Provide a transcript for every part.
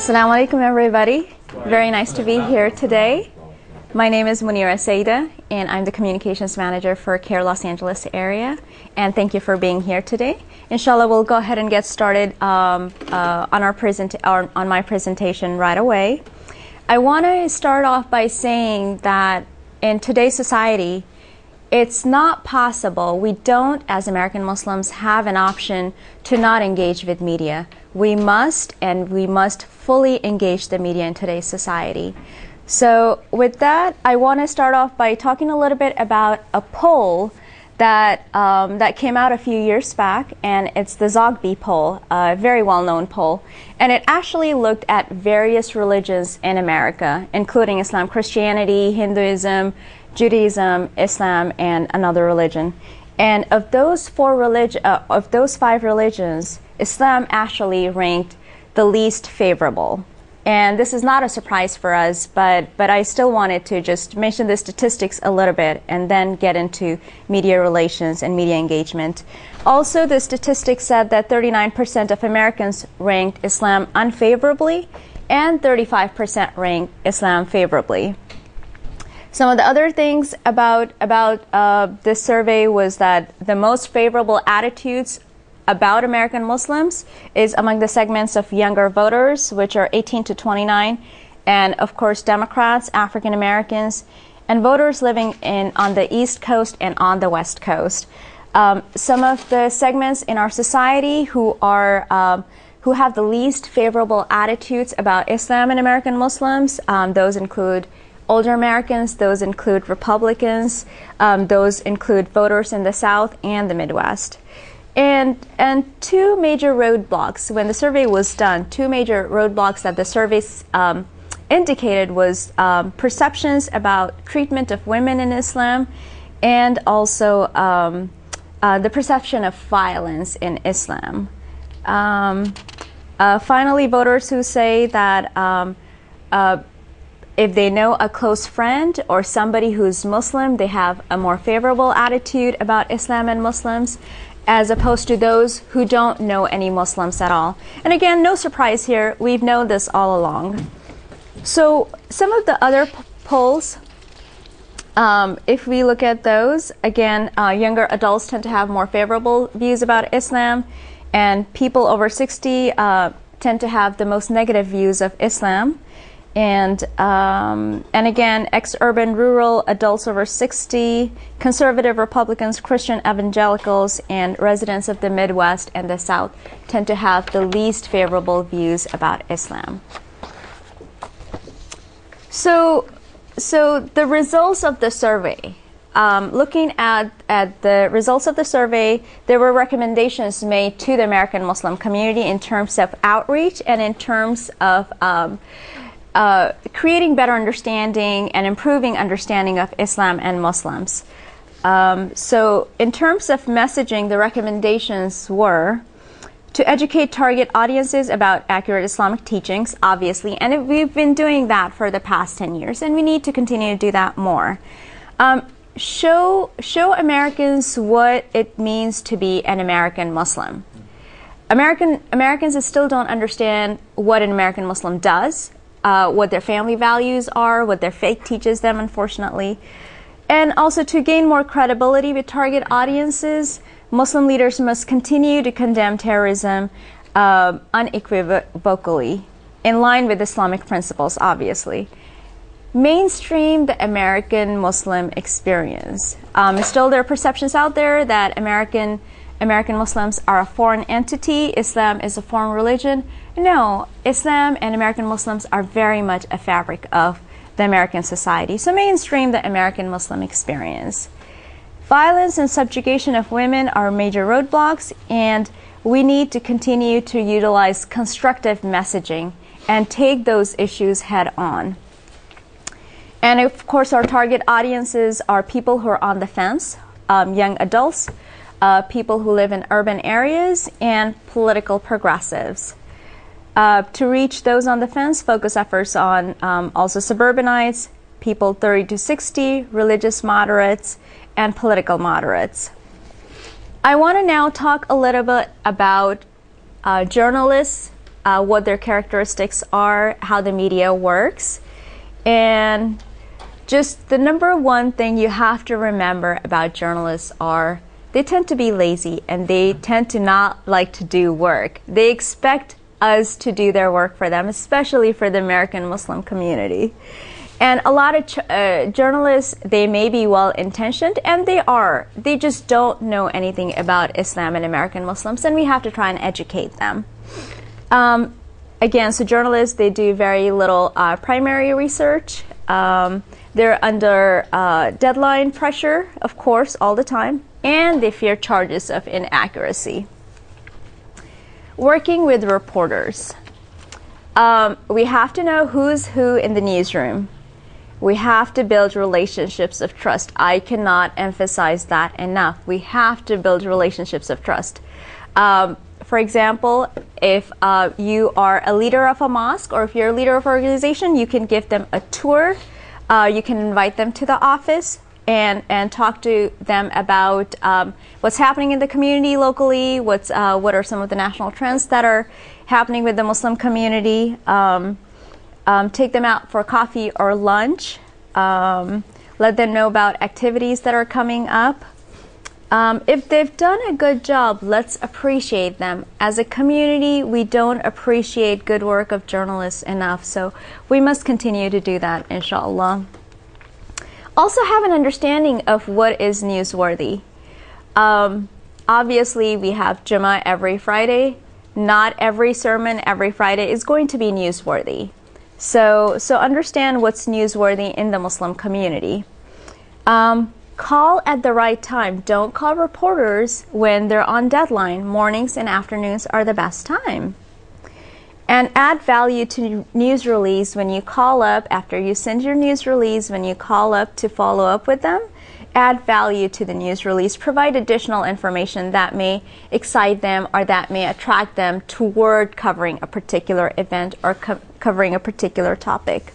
Assalamu alaikum, everybody. Very nice to be here today. My name is Munira Syeda, and I'm the Communications Manager for CAIR Los Angeles area. And thank you for being here today. Inshallah, we'll go ahead and get started on my presentation right away. I want to start off by saying that in today's society, it's not possible. We don't, as American Muslims, have an option to not engage with media. We must, and we must fully engage the media in today's society. So with that, I want to start off by talking a little bit about a poll that came out a few years back, and it's the Zogby poll, a very well-known poll. And it actually looked at various religions in America, including Islam, Christianity, Hinduism, Judaism, Islam, and another religion. And of those five religions, Islam actually ranked the least favorable. And this is not a surprise for us, but I still wanted to just mention the statistics a little bit and then get into media relations and media engagement. Also, the statistics said that 39% of Americans ranked Islam unfavorably and 35% ranked Islam favorably. Some of the other things about this survey was that the most favorable attitudes about American Muslims is among the segments of younger voters, which are 18 to 29, and of course Democrats, African Americans, and voters living on the East Coast and on the West Coast. Some of the segments in our society who have the least favorable attitudes about Islam and American Muslims, those include older Americans, those include Republicans, those include voters in the South and the Midwest. And two major roadblocks, when the survey was done, two major roadblocks that the survey indicated was perceptions about treatment of women in Islam, and also the perception of violence in Islam. Finally, voters who say that if they know a close friend or somebody who's Muslim, they have a more favorable attitude about Islam and Muslims, as opposed to those who don't know any Muslims at all. And again, no surprise here, we've known this all along. So some of the other polls, if we look at those, again, younger adults tend to have more favorable views about Islam, and people over 60 tend to have the most negative views of Islam. And again, ex-urban, rural, adults over 60, conservative Republicans, Christian evangelicals, and residents of the Midwest and the South tend to have the least favorable views about Islam. So the results of the survey, looking at the results of the survey, there were recommendations made to the American Muslim community in terms of outreach and in terms of creating better understanding and improving understanding of Islam and Muslims. So in terms of messaging, the recommendations were to educate target audiences about accurate Islamic teachings, obviously, and we've been doing that for the past 10 years, and we need to continue to do that more. Show Americans what it means to be an American Muslim. Americans still don't understand what an American Muslim does, what their family values are, what their faith teaches them, unfortunately. And also, to gain more credibility with target audiences, Muslim leaders must continue to condemn terrorism unequivocally, in line with Islamic principles, obviously. Mainstream the American Muslim experience. Still, there are perceptions out there that American Muslims are a foreign entity, Islam is a foreign religion. No, Islam and American Muslims are very much a fabric of the American society. So mainstream the American Muslim experience. Violence and subjugation of women are major roadblocks, and we need to continue to utilize constructive messaging and take those issues head on. And of course, our target audiences are people who are on the fence, young adults, people who live in urban areas, and political progressives. To reach those on the fence, focus efforts on also suburbanites, people 30 to 60, religious moderates, and political moderates. I want to now talk a little bit about journalists what their characteristics are, how the media works. And just the number one thing you have to remember about journalists are they tend to be lazy and they tend to not like to do work. They expect us to do their work for them, especially for the American Muslim community. And a lot of journalists, they may be well-intentioned, and they are. They just don't know anything about Islam and American Muslims, and we have to try and educate them. Again, so journalists, they do very little primary research. They're under deadline pressure, of course, all the time, and they fear charges of inaccuracy. Working with reporters. We have to know who's who in the newsroom. We have to build relationships of trust. I cannot emphasize that enough. We have to build relationships of trust. For example, if you are a leader of a mosque or if you're a leader of an organization, you can give them a tour. You can invite them to the office and talk to them about what's happening in the community locally, what are some of the national trends that are happening with the Muslim community. Take them out for coffee or lunch. Let them know about activities that are coming up. If they've done a good job, let's appreciate them. As a community, we don't appreciate good work of journalists enough, so we must continue to do that, inshallah. Also have an understanding of what is newsworthy. Obviously, we have Jummah every Friday. Not every sermon every Friday is going to be newsworthy. So understand what's newsworthy in the Muslim community. Call at the right time. Don't call reporters when they're on deadline. Mornings and afternoons are the best time. And add value to news release when you call up, after you send your news release, when you call up to follow up with them. Add value to the news release. Provide additional information that may excite them or that may attract them toward covering a particular event or covering a particular topic.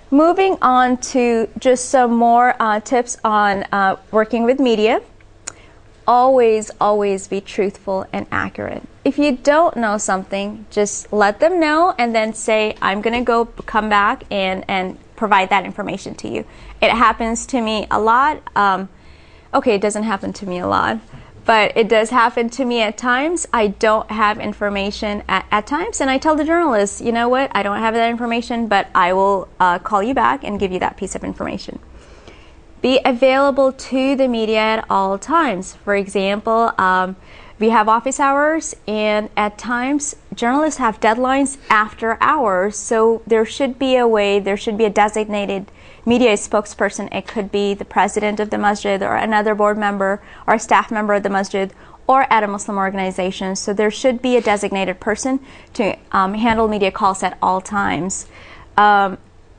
Moving on to just some more tips on working with media. Always be truthful and accurate. If you don't know something, just let them know and then say, I'm going to come back and provide that information to you. It happens to me a lot. Okay, it doesn't happen to me a lot, but it does happen to me at times. I don't have information at times, and I tell the journalists, you know what, I don't have that information, but I will call you back and give you that piece of information. Be available to the media at all times. For example, we have office hours, and at times journalists have deadlines after hours, so there should be a way, there should be a designated media spokesperson. It could be the president of the masjid or another board member or a staff member of the masjid or at a Muslim organization. So there should be a designated person to handle media calls at all times.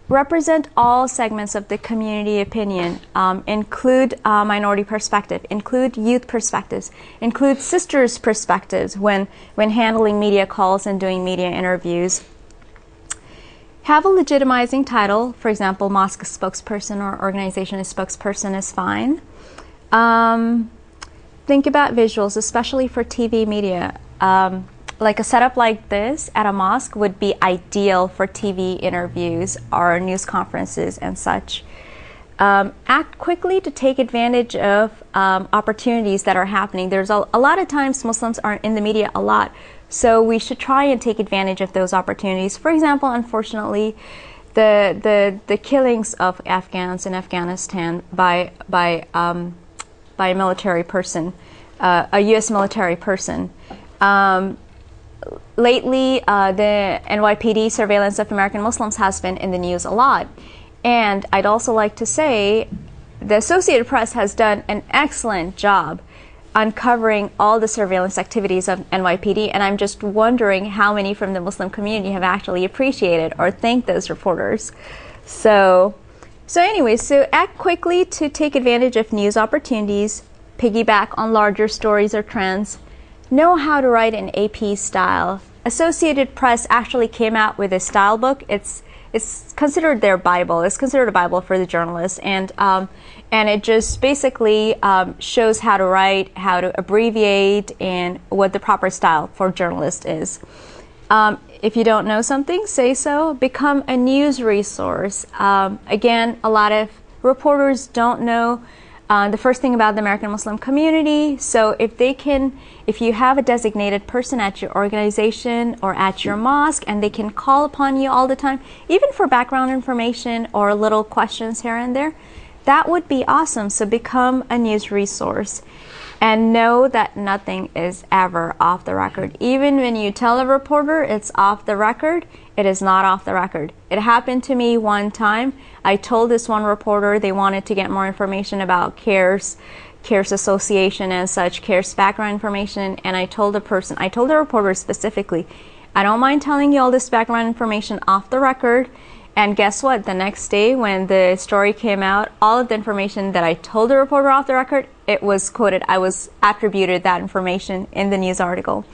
Represent all segments of the community opinion. Include minority perspective, include youth perspectives, include sisters' perspectives when handling media calls and doing media interviews. Have a legitimizing title. For example, mosque spokesperson or organization spokesperson is fine. Think about visuals, especially for TV media. Like a setup like this at a mosque would be ideal for TV interviews or news conferences and such. Act quickly to take advantage of opportunities that are happening. There's a lot of times Muslims aren't in the media a lot, so we should try and take advantage of those opportunities. For example, unfortunately, the killings of Afghans in Afghanistan by a military person, a U.S. military person. Lately, the NYPD surveillance of American Muslims has been in the news a lot. And I'd also like to say the Associated Press has done an excellent job uncovering all the surveillance activities of NYPD, and I'm just wondering how many from the Muslim community have actually appreciated or thanked those reporters. So anyway, so act quickly to take advantage of news opportunities, piggyback on larger stories or trends, know how to write in AP style. Associated Press actually came out with a style book. It's it's considered their Bible. It's considered a Bible for the journalists, and it just basically shows how to write, how to abbreviate, and what the proper style for journalist is. If you don't know something, say so. Become a news resource. Again, a lot of reporters don't know the first thing about the American Muslim community. So if you have a designated person at your organization or at your mosque, and they can call upon you all the time, even for background information or little questions here and there, that would be awesome. So become a news resource. And know that nothing is ever off the record. Even when you tell a reporter it's off the record, it is not off the record. It happened to me one time. I told this one reporter they wanted to get more information about CAIR's association and such, CAIR's background information, and I told the reporter specifically, I don't mind telling you all this background information off the record. And guess what? The next day when the story came out, all of the information that I told the reporter off the record, it was quoted. I was attributed that information in the news article.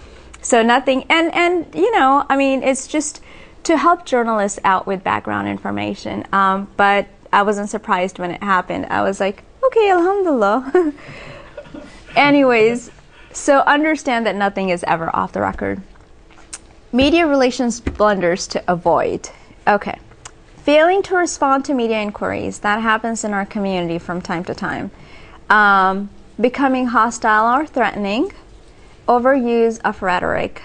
So nothing, and you know, I mean, it's just to help journalists out with background information. But I wasn't surprised when it happened. I was like, okay, alhamdulillah. Anyways, so understand that nothing is ever off the record. Media relations blunders to avoid. Okay. Failing to respond to media inquiries. That happens in our community from time to time. Becoming hostile or threatening. Overuse of rhetoric.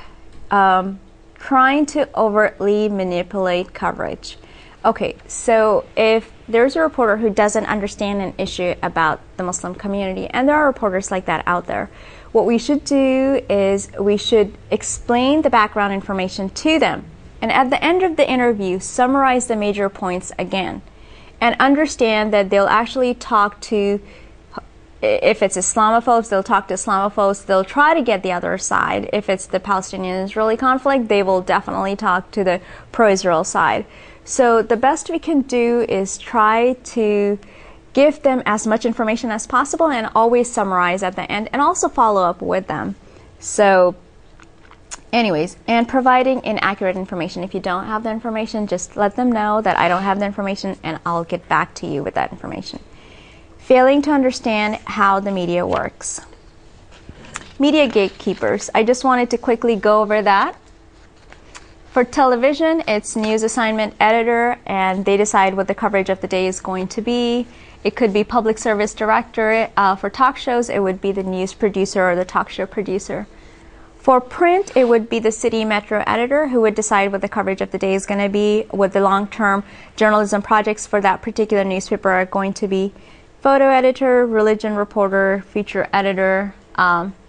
Trying to overtly manipulate coverage. Okay, so if there's a reporter who doesn't understand an issue about the Muslim community, and there are reporters like that out there, what we should do is we should explain the background information to them. And at the end of the interview, summarize the major points again. And understand that they'll actually talk to, if it's Islamophobes, they'll talk to Islamophobes. They'll try to get the other side. If it's the Palestinian-Israeli conflict, they will definitely talk to the pro-Israel side. So the best we can do is try to give them as much information as possible and always summarize at the end and also follow up with them. So anyways, and providing inaccurate information. If you don't have the information, just let them know that I don't have the information and I'll get back to you with that information. Failing to understand how the media works. Media gatekeepers. I just wanted to quickly go over that. For television, it's news assignment editor, and they decide what the coverage of the day is going to be. It could be public service director. For talk shows, it would be the news producer or the talk show producer. For print, it would be the city metro editor who would decide what the coverage of the day is going to be, what the long-term journalism projects for that particular newspaper are going to be. Photo editor, religion reporter, feature editor,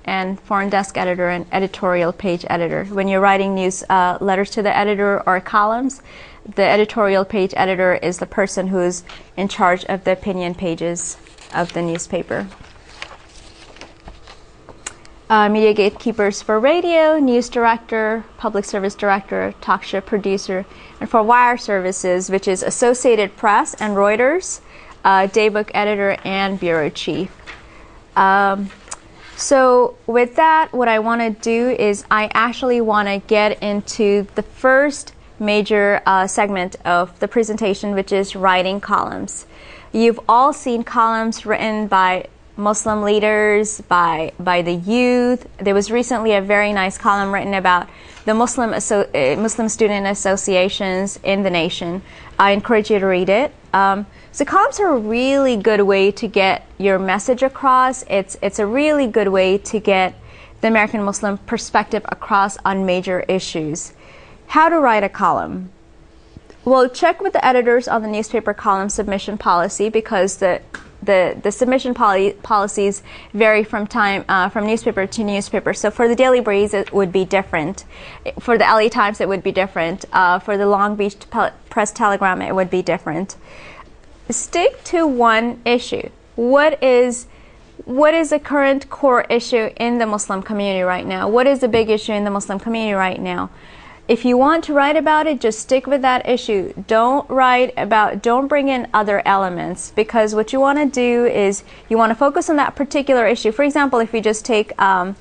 and foreign desk editor and editorial page editor. When you're writing news letters to the editor or columns, the editorial page editor is the person who's in charge of the opinion pages of the newspaper. Media gatekeepers for radio, news director, public service director, talk show producer, and for wire services, which is Associated Press and Reuters, daybook editor, and bureau chief. So with that, what I want to do is I actually want to get into the first major segment of the presentation, which is writing columns. You've all seen columns written by Muslim leaders, by the youth. There was recently a very nice column written about the Muslim student associations in the nation. I encourage you to read it. So columns are a really good way to get your message across. It's a really good way to get the American Muslim perspective across on major issues. How to write a column? Well, check with the editors on the newspaper column submission policy, because the submission policies vary from newspaper to newspaper. So for the Daily Breeze, it would be different. For the LA Times, it would be different. For the Long Beach Press Telegram, it would be different. Stick to one issue. What is the current core issue in the Muslim community right now? What is the big issue in the Muslim community right now? If you want to write about it, just stick with that issue. Don't bring in other elements, because what you want to do is you want to focus on that particular issue. For example, if you just take the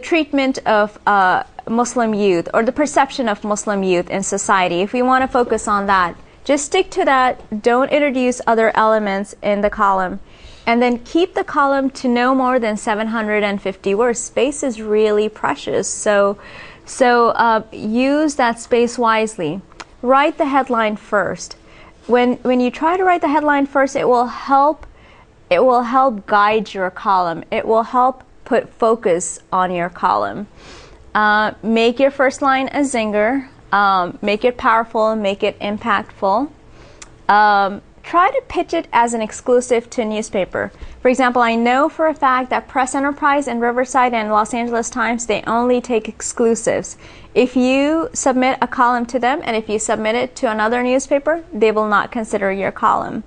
treatment of Muslim youth or the perception of Muslim youth in society, if we want to focus on that, just stick to that. Don't introduce other elements in the column. And then keep the column to no more than 750 words. Space is really precious. So use that space wisely. Write the headline first. When you try to write the headline first, it will help guide your column. It will help put focus on your column. Make your first line a zinger. Make it powerful, make it impactful. Try to pitch it as an exclusive to a newspaper. For example, I know for a fact that Press Enterprise and Riverside and Los Angeles Times, they only take exclusives. If you submit a column to them and if you submit it to another newspaper, they will not consider your column.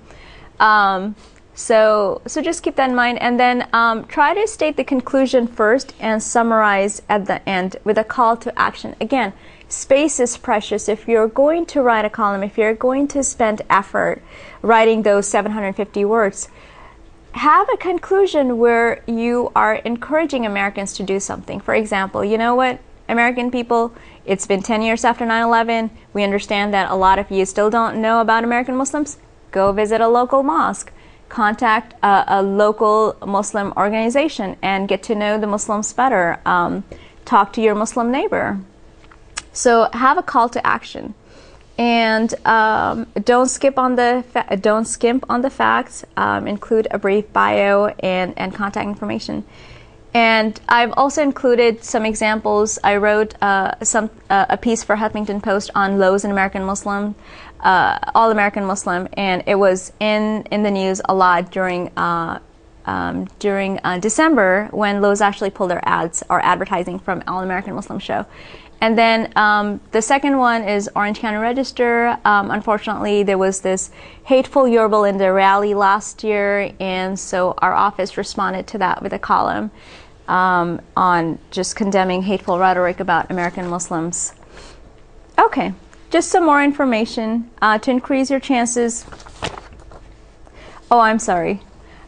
So just keep that in mind, and then try to state the conclusion first and summarize at the end with a call to action. Again, space is precious. If you're going to write a column, if you're going to spend effort writing those 750 words, have a conclusion where you are encouraging Americans to do something. For example, you know what, American people, it's been 10 years after 9/11. We understand that a lot of you still don't know about American Muslims. Go visit a local mosque. Contact a local Muslim organization and get to know the Muslims better. Talk to your Muslim neighbor. So have a call to action, and don't skimp on the facts. Include a brief bio and contact information. And I've also included some examples. I wrote a piece for Huffington Post on Lowe's and American Muslim, All American Muslim, and it was in the news a lot during December when Lowe's actually pulled their ads or advertising from All American Muslim show. And then the second one is Orange County Register. Unfortunately, there was this hateful Yoruba in the rally last year, and so our office responded to that with a column on just condemning hateful rhetoric about American Muslims. Okay, just some more information to increase your chances. Oh, I'm sorry.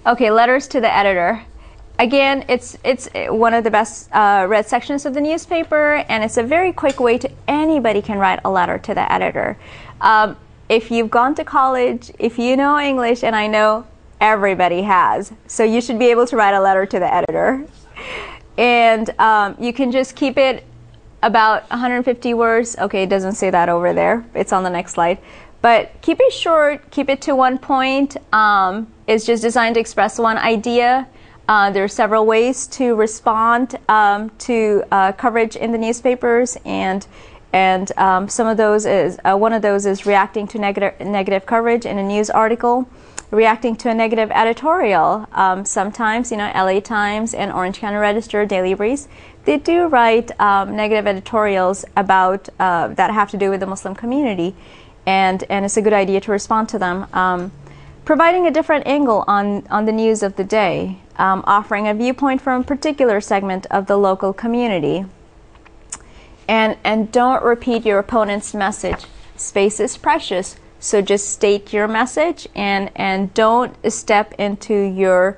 Okay, letters to the editor. Again, it's one of the best read sections of the newspaper, and it's a very quick way to anybody can write a letter to the editor. If you've gone to college, if you know English, and I know everybody has, so you should be able to write a letter to the editor. And you can just keep it about 150 words. Okay, it doesn't say that over there. It's on the next slide. But keep it short, keep it to one point. It's just designed to express one idea. There are several ways to respond to coverage in the newspapers, and some of those is one of those is reacting to negative coverage in a news article, reacting to a negative editorial. Sometimes, you know, LA Times and Orange County Register, Daily Breeze, they do write negative editorials about that have to do with the Muslim community, and it's a good idea to respond to them. Providing a different angle on the news of the day, offering a viewpoint from a particular segment of the local community. And don't repeat your opponent's message. Space is precious, so just state your message and don't step into your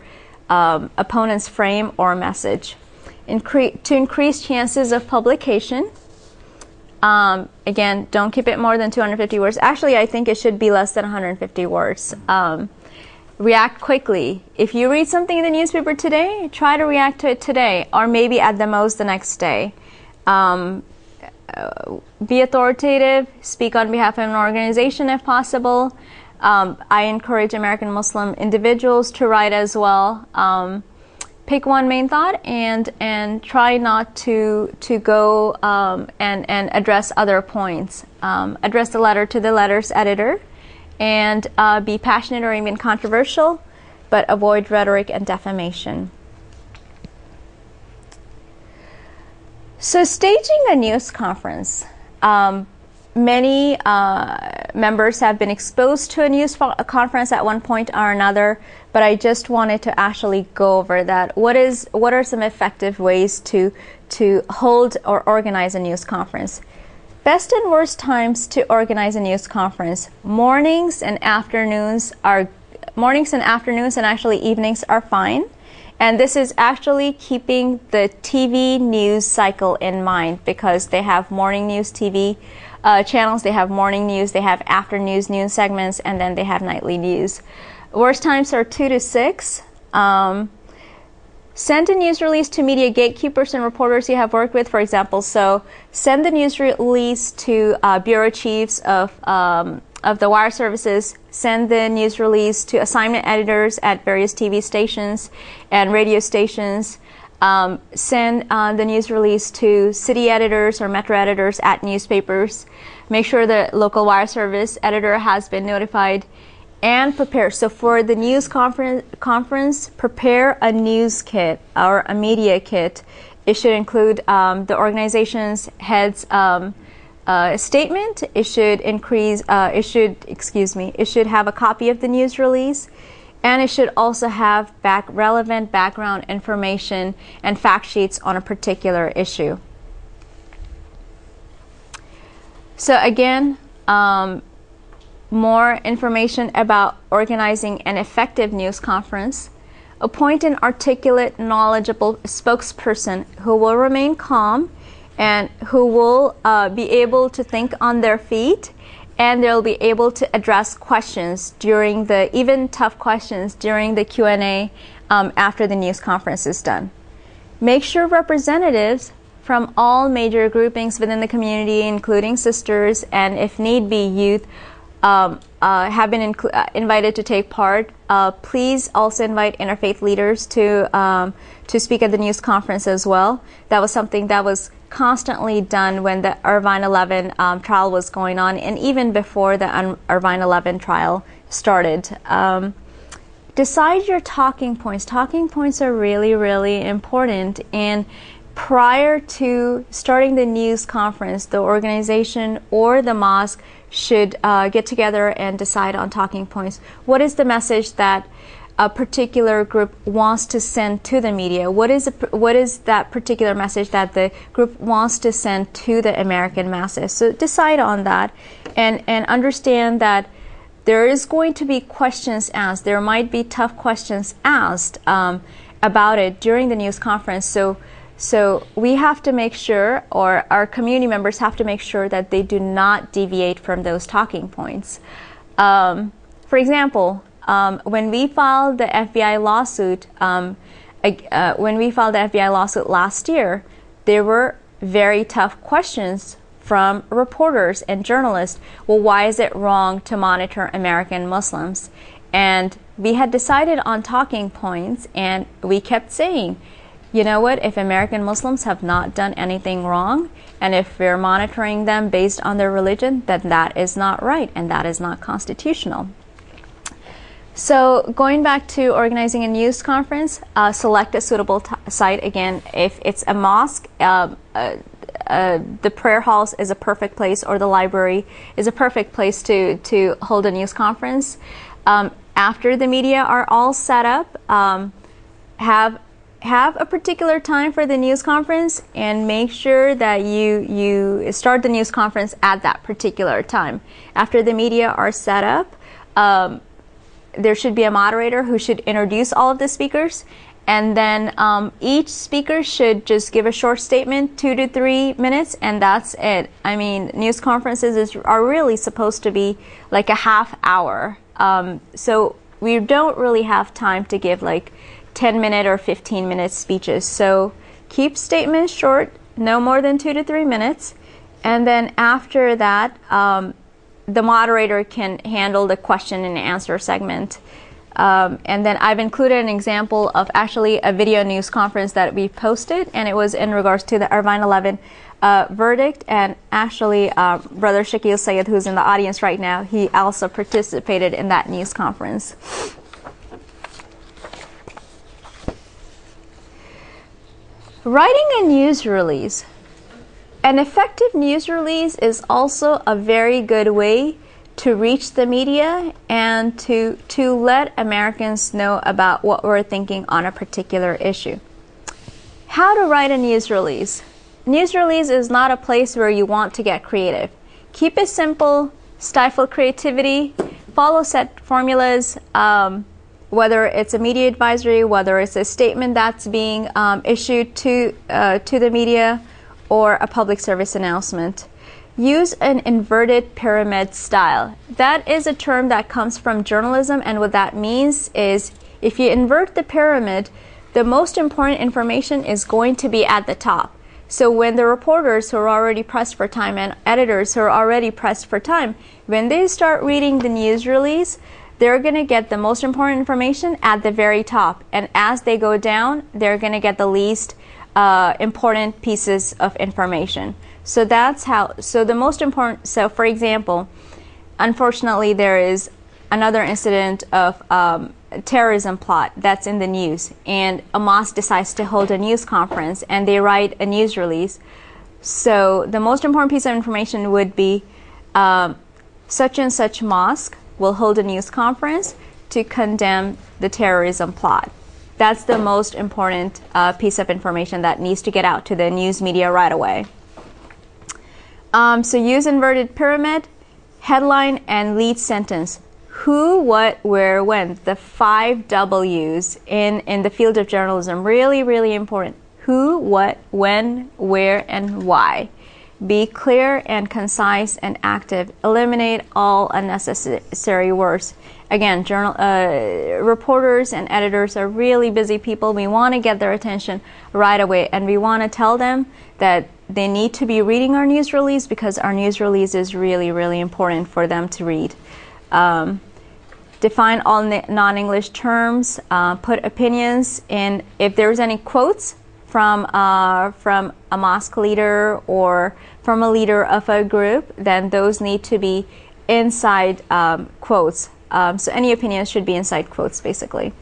opponent's frame or message. To increase chances of publication, again, don't keep it more than 250 words. Actually, I think it should be less than 150 words. React quickly. If you read something in the newspaper today, try to react to it today, or maybe at the most the next day. Be authoritative. Speak on behalf of an organization if possible. I encourage American Muslim individuals to write as well. Pick one main thought and try not to go and address other points. Address the letter to the letter's editor, and be passionate or even controversial, but avoid rhetoric and defamation. So staging a news conference. Many members have been exposed to a news conference at one point or another, but I just wanted to actually go over that. What are some effective ways to hold or organize a news conference? Best and worst times to organize a news conference. Mornings and afternoons, and actually evenings are fine. And this is actually keeping the TV news cycle in mind, because they have morning news TV channels, they have morning news, they have afternoon news segments, and then they have nightly news. Worst times are 2 to 6. Send a news release to media gatekeepers and reporters you have worked with, for example. So send the news release to bureau chiefs of the wire services. Send the news release to assignment editors at various TV stations and radio stations. Send the news release to city editors or metro editors at newspapers. Make sure the local wire service editor has been notified. And prepare. So for the news conference, prepare a news kit or a media kit. It should include the organization's head's statement. It should have a copy of the news release, and it should also have relevant background information and fact sheets on a particular issue. So again, more information about organizing an effective news conference. Appoint an articulate, knowledgeable spokesperson who will remain calm and who will be able to think on their feet, and they'll be able to address questions during even tough questions during the Q&A after the news conference is done. Make sure representatives from all major groupings within the community, including sisters and if need be youth, have been invited to take part. Please also invite interfaith leaders to speak at the news conference as well. That was something that was constantly done when the Irvine 11 trial was going on, and even before the Irvine 11 trial started. Decide your talking points. Talking points are really, really important. And prior to starting the news conference, the organization or the mosque should get together and decide on talking points. What is the message that a particular group wants to send to the media? What is that particular message that the group wants to send to the American masses? So decide on that, and understand that there is going to be questions asked. There might be tough questions asked about it during the news conference. So we have to make sure, or our community members have to make sure, that they do not deviate from those talking points. For example, when we filed the FBI lawsuit, last year, there were very tough questions from reporters and journalists. Well, why is it wrong to monitor American Muslims? And we had decided on talking points, and we kept saying, you know what, if American Muslims have not done anything wrong, and if we're monitoring them based on their religion, then that is not right, and that is not constitutional. So going back to organizing a news conference, select a suitable site. Again, if it's a mosque, the prayer halls is a perfect place, or the library is a perfect place to hold a news conference. After the media are all set up, have a particular time for the news conference, and make sure that you start the news conference at that particular time. After the media are set up, there should be a moderator who should introduce all of the speakers, and then each speaker should just give a short statement, 2 to 3 minutes, and that's it. I mean, news conferences are really supposed to be like a half hour. So we don't really have time to give like 10-minute or 15-minute speeches. So keep statements short, no more than 2 to 3 minutes. And then after that, the moderator can handle the question and answer segment. And then I've included an example of actually a video news conference that we posted, and it was in regards to the Irvine 11 verdict. And actually, Brother Shakil Sayed, who's in the audience right now, he also participated in that news conference. Writing a news release. An effective news release is also a very good way to reach the media and to let Americans know about what we're thinking on a particular issue. How to write a news release. News release is not a place where you want to get creative. Keep it simple, stifle creativity, follow set formulas. whether it's a media advisory, whether it's a statement that's being issued to the media, or a public service announcement. Use an inverted pyramid style. That is a term that comes from journalism, and what that means is if you invert the pyramid, the most important information is going to be at the top. So when the reporters who are already pressed for time and editors who are already pressed for time, when they start reading the news release, they're going to get the most important information at the very top. And as they go down, they're going to get the least important pieces of information. So that's how, so the most important, so for example, unfortunately there is another incident of terrorism plot that's in the news, and a mosque decides to hold a news conference and they write a news release. So the most important piece of information would be such and such mosque will hold a news conference to condemn the terrorism plot. That's the most important piece of information that needs to get out to the news media right away. So use inverted pyramid, headline, and lead sentence. Who, what, where, when. The 5 W's in the field of journalism. Really, really important. Who, what, when, where, and why. Be clear and concise and active. Eliminate all unnecessary words. Again, reporters and editors are really busy people. We want to get their attention right away, and we want to tell them that they need to be reading our news release because our news release is really, really important for them to read. Define all non-English terms. Put opinions in. If there's any quotes from a mosque leader or from a leader of a group, then those need to be inside quotes. So any opinions should be inside quotes, basically.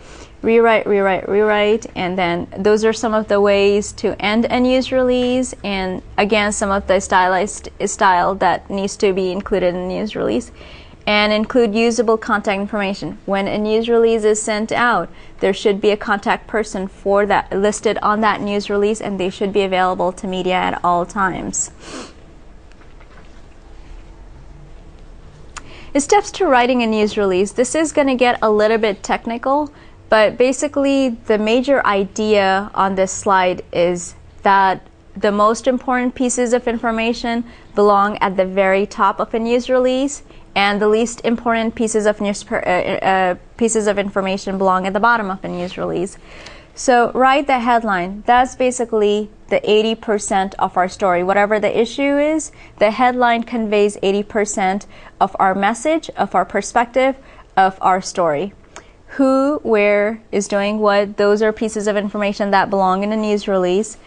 Rewrite, rewrite, rewrite, and then those are some of the ways to end a news release, and again, some of the stylized style that needs to be included in the news release. And include usable contact information. When a news release is sent out, there should be a contact person for that listed on that news release, and they should be available to media at all times. Steps to writing a news release. This is going to get a little bit technical, but basically the major idea on this slide is that the most important pieces of information belong at the very top of a news release, and the least important pieces of information belong at the bottom of a news release. So write the headline. That's basically the 80% of our story. Whatever the issue is, the headline conveys 80% of our message, of our perspective, of our story. Who, where, is doing what, those are pieces of information that belong in a news release.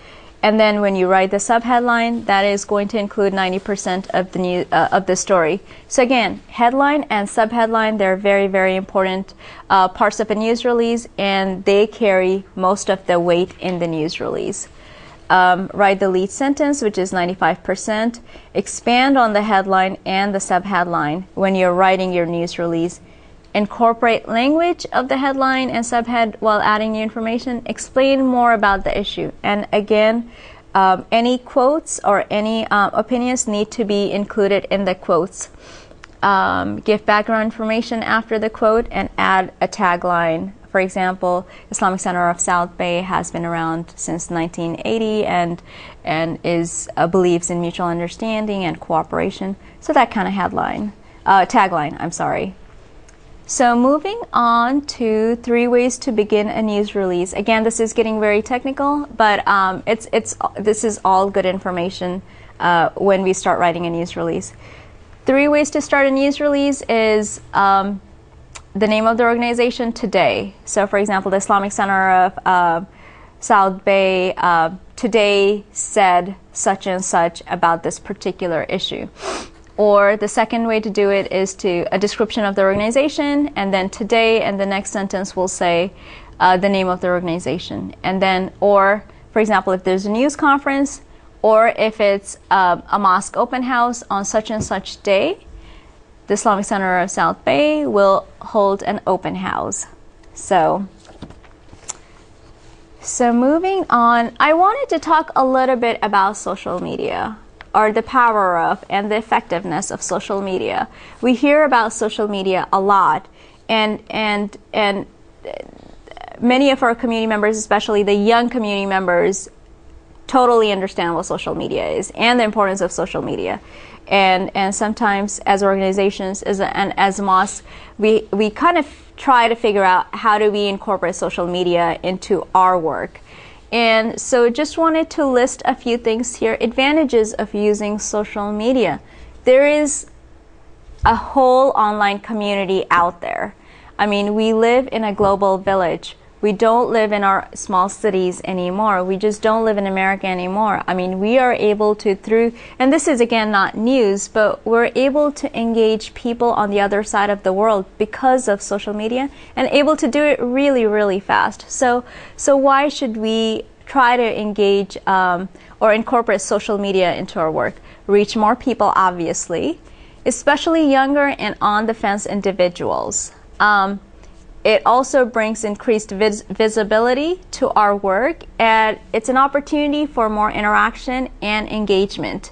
And then when you write the subheadline, that is going to include 90% of the story. So again, headline and subheadline, they're very, very important parts of a news release, and they carry most of the weight in the news release. Write the lead sentence, which is 95%. Expand on the headline and the subheadline when you're writing your news release. Incorporate language of the headline and subhead while adding new information. Explain more about the issue. And again, any quotes or any opinions need to be included in the quotes. Give background information after the quote and add a tagline. For example, Islamic Center of South Bay has been around since 1980 and believes in mutual understanding and cooperation. So that kind of tagline, I'm sorry. So moving on to 3 ways to begin a news release. Again, this is getting very technical, but this is all good information when we start writing a news release. 3 ways to start a news release is the name of the organization today. So for example, the Islamic Center of South Bay today said such and such about this particular issue. Or the second way to do it is a description of the organization, and then today, and the next sentence will say the name of the organization. And then, or for example, if there's a news conference, or if it's a mosque open house on such and such day, the Islamic Center of South Bay will hold an open house. So moving on, I wanted to talk a little bit about social media, or the power of and the effectiveness of social media. We hear about social media a lot, and many of our community members, especially the young community members, totally understand what social media is and the importance of social media. And sometimes as organizations and as mosques, we kind of try to figure out how do we incorporate social media into our work. And so just wanted to list a few things here. Advantages of using social media. There is a whole online community out there. I mean, we live in a global village. We don't live in our small cities anymore. We just don't live in America anymore. I mean, we are able to, and this is again not news, but we're able to engage people on the other side of the world because of social media, and able to do it really, really fast. So why should we try to engage or incorporate social media into our work? Reach more people, obviously, especially younger and on-the-fence individuals. It also brings increased visibility to our work, and it's an opportunity for more interaction and engagement.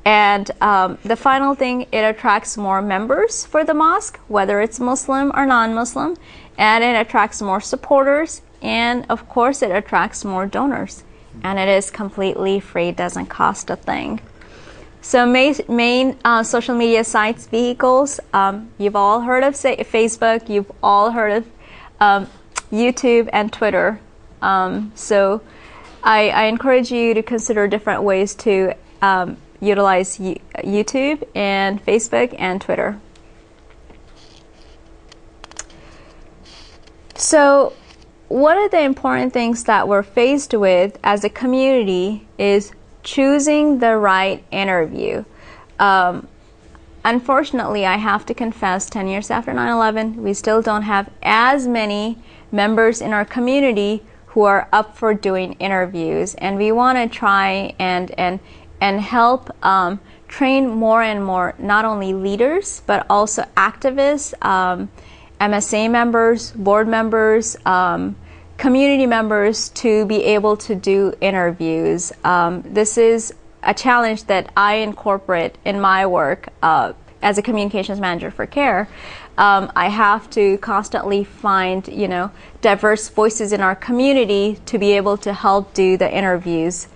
And the final thing, it attracts more members for the mosque, whether it's Muslim or non-Muslim, and it attracts more supporters, and of course it attracts more donors. And it is completely free, doesn't cost a thing. So main social media sites, vehicles, you've all heard of Facebook, you've all heard of YouTube and Twitter. So I encourage you to consider different ways to utilize YouTube and Facebook and Twitter. So one of the important things that we're faced with as a community is choosing the right interview. Unfortunately, I have to confess, 10 years after 9/11, we still don't have as many members in our community who are up for doing interviews, and we want to try and help train more and more, not only leaders but also activists, MSA members, board members, community members, to be able to do interviews. This is a challenge that I incorporate in my work as a communications manager for CAIR. I have to constantly find, diverse voices in our community to be able to help do the interviews.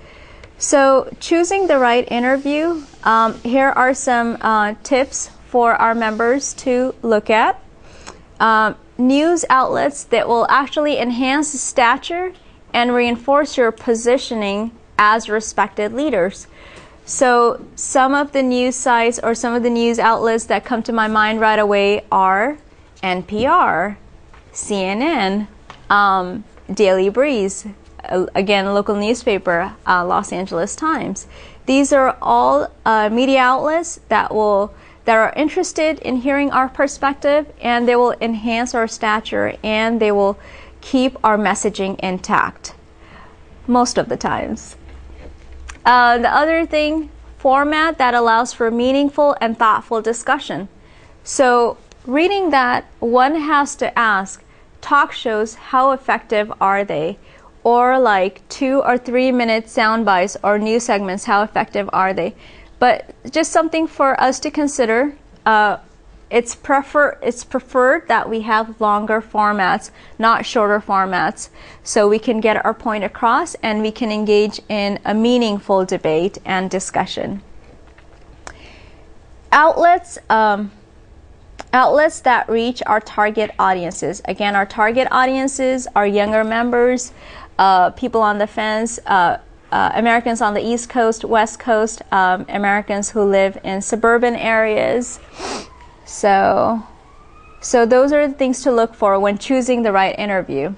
So choosing the right interview, here are some tips for our members to look at. News outlets that will actually enhance stature and reinforce your positioning as respected leaders. So some of the news sites or some of the news outlets that come to my mind right away are NPR, CNN, Daily Breeze, again, a local newspaper, Los Angeles Times. These are all media outlets that are interested in hearing our perspective, and they will enhance our stature, and they will keep our messaging intact most of the times. The other thing, format that allows for meaningful and thoughtful discussion. So reading that, one has to ask, talk shows, how effective are they? Or like 2 or 3 minute sound bites or news segments, how effective are they? But just something for us to consider. It's preferred that we have longer formats, not shorter formats, so we can get our point across and we can engage in a meaningful debate and discussion. Outlets that reach our target audiences. Again, our target audiences are younger members, people on the fence, Americans on the East Coast, West Coast, Americans who live in suburban areas. So those are the things to look for when choosing the right interview.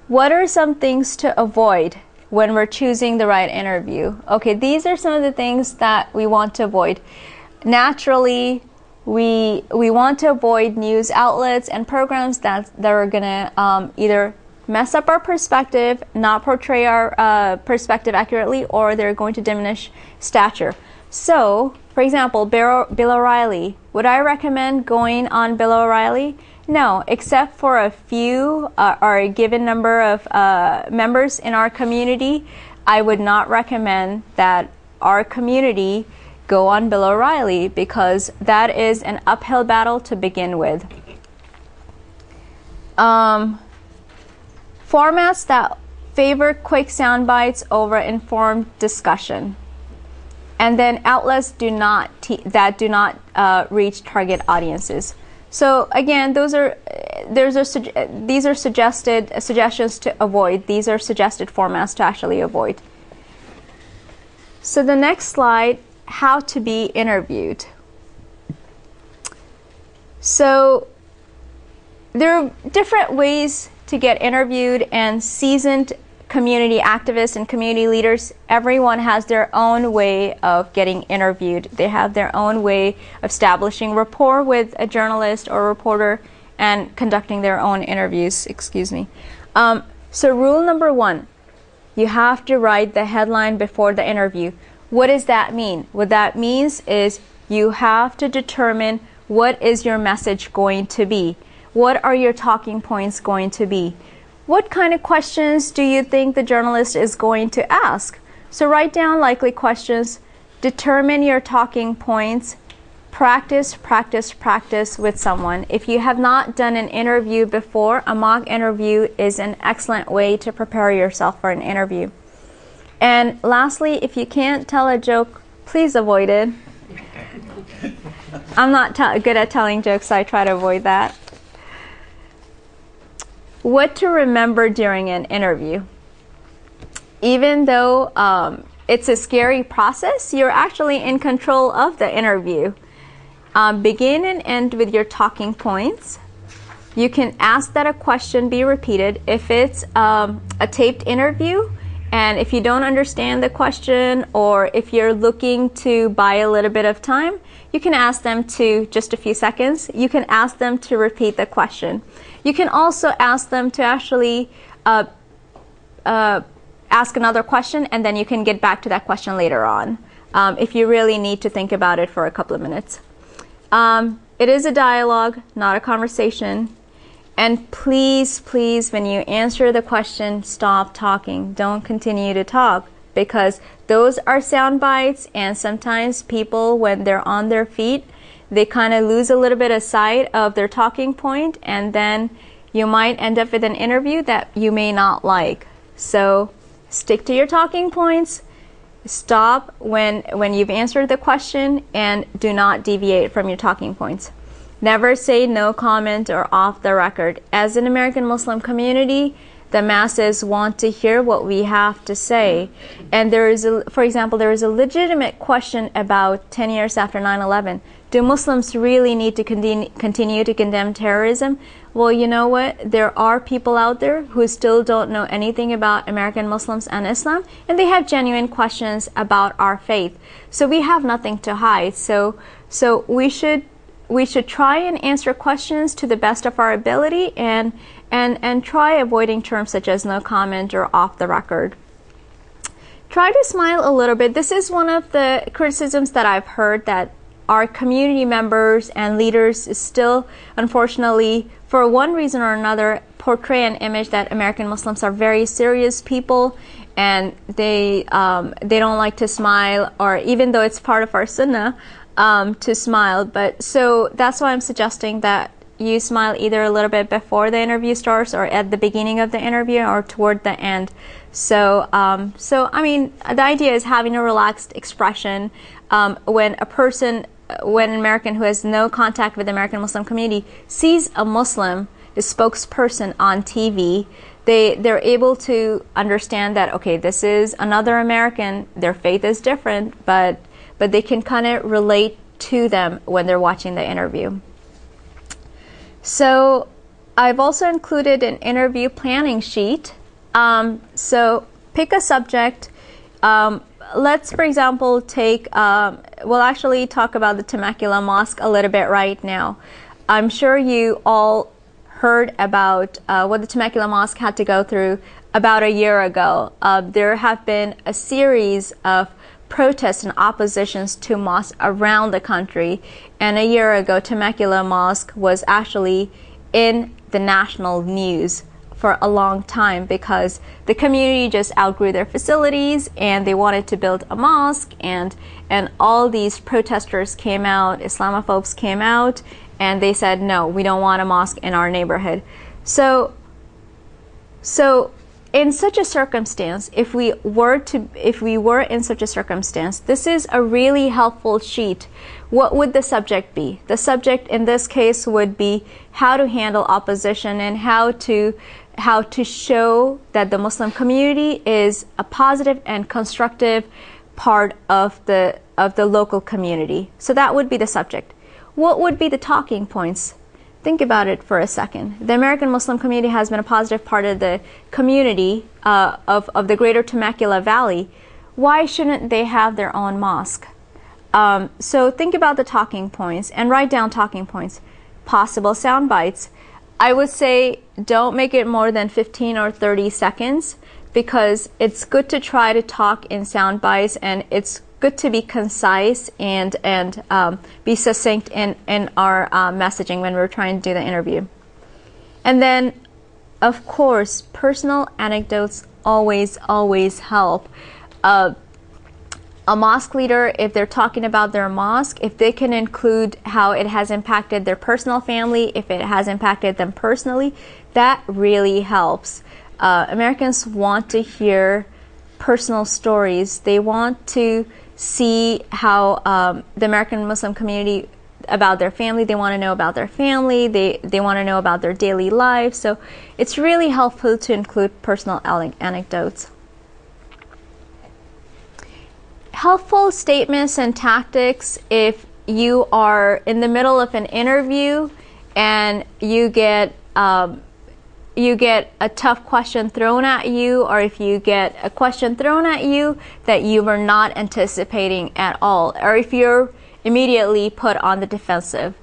What are some things to avoid when we're choosing the right interview? Okay, these are some of the things that we want to avoid. Naturally, we want to avoid news outlets and programs that are going to either mess up our perspective, not portray our perspective accurately, or they're going to diminish stature. So, for example, Bill O'Reilly. Would I recommend going on Bill O'Reilly? No, except for a few or a given number of members in our community. I would not recommend that our community go on Bill O'Reilly, because that is an uphill battle to begin with. Formats that favor quick sound bites over informed discussion. And then outlets that do not reach target audiences. So again, these are suggestions to avoid. These are suggested formats to actually avoid. So the next slide, how to be interviewed. So there are different ways to get interviewed, and seasoned community activists and community leaders, everyone has their own way of getting interviewed. They have their own way of establishing rapport with a journalist or reporter and conducting their own interviews. Excuse me. So rule number 1, you have to write the headline before the interview. What does that mean? What that means is you have to determine what is your message going to be. What are your talking points going to be? What kind of questions do you think the journalist is going to ask? So write down likely questions, determine your talking points, practice with someone. If you have not done an interview before, a mock interview is an excellent way to prepare yourself for an interview. And lastly, if you can't tell a joke, please avoid it. I'm not good at telling jokes, so I try to avoid that. What to remember during an interview. Even though it's a scary process, you're actually in control of the interview. Begin and end with your talking points. You can ask that a question be repeated. If it's a taped interview, and if you don't understand the question, or if you're looking to buy a little bit of time, you can ask them to, just a few seconds, you can ask them to repeat the question. You can also ask them to actually ask another question, and then you can get back to that question later on if you really need to think about it for a couple of minutes. It is a dialogue, not a conversation. And please, when you answer the question, stop talking. Don't continue to talk, because those are sound bites, and sometimes people, when they're on their feet, they kind of lose a little bit of sight of their talking point, and then you might end up with an interview that you may not like. So stick to your talking points, stop when you've answered the question, and do not deviate from your talking points. Never say no comment or off the record. As an American Muslim community, the masses want to hear what we have to say. And for example, there is a legitimate question about 10 years after 9/11. Do Muslims really need to continue to condemn terrorism? Well, you know what? There are people out there who still don't know anything about American Muslims and Islam, and they have genuine questions about our faith. So we have nothing to hide. So we should try and answer questions to the best of our ability, and try avoiding terms such as no comment or off the record. Try to smile a little bit. This is one of the criticisms that I've heard, that our community members and leaders still, unfortunately, for one reason or another, portray an image that American Muslims are very serious people, and they don't like to smile, or even though it's part of our sunnah, to smile. But so that's why I'm suggesting that you smile either a little bit before the interview starts, or at the beginning of the interview, or toward the end. So I mean, the idea is having a relaxed expression. When an American who has no contact with the American Muslim community sees a Muslim, a spokesperson on TV, they're able to understand that, okay, this is another American, their faith is different, but they can kind of relate to them when they're watching the interview. So I've also included an interview planning sheet. So pick a subject. Let's, for example, we'll actually talk about the Temecula Mosque a little bit right now. I'm sure you all heard about what the Temecula Mosque had to go through about a year ago. There have been a series of protests and oppositions to mosques around the country, and a year ago Temecula Mosque was actually in the national news for a long time, because the community just outgrew their facilities and they wanted to build a mosque, and all these protesters came out, Islamophobes came out, and they said, no, we don't want a mosque in our neighborhood. So So in such a circumstance, if we were in such a circumstance, this is a really helpful sheet. What would the subject be? The subject in this case would be how to handle opposition and how to show that the Muslim community is a positive and constructive part of the local community. So that would be the subject. What would be the talking points? Think about it for a second. The American Muslim community has been a positive part of the community of the greater Temecula Valley. Why shouldn't they have their own mosque? So think about the talking points and write down talking points. Possible sound bites. I would say don't make it more than 15 or 30 seconds because it's good to try to talk in sound bites, and it's good to be concise and be succinct in our messaging when we're trying to do the interview. And then, of course, personal anecdotes always help. A mosque leader, if they're talking about their mosque, if they can include how it has impacted their personal family, if it has impacted them personally, that really helps. Americans want to hear personal stories. They want to see how the American Muslim community, about their family, they want to know about their family, they want to know about their daily lives. So it's really helpful to include personal anecdotes. Helpful statements and tactics if you are in the middle of an interview and you get a tough question thrown at you, or if you get a question thrown at you that you were not anticipating at all, or if you're immediately put on the defensive.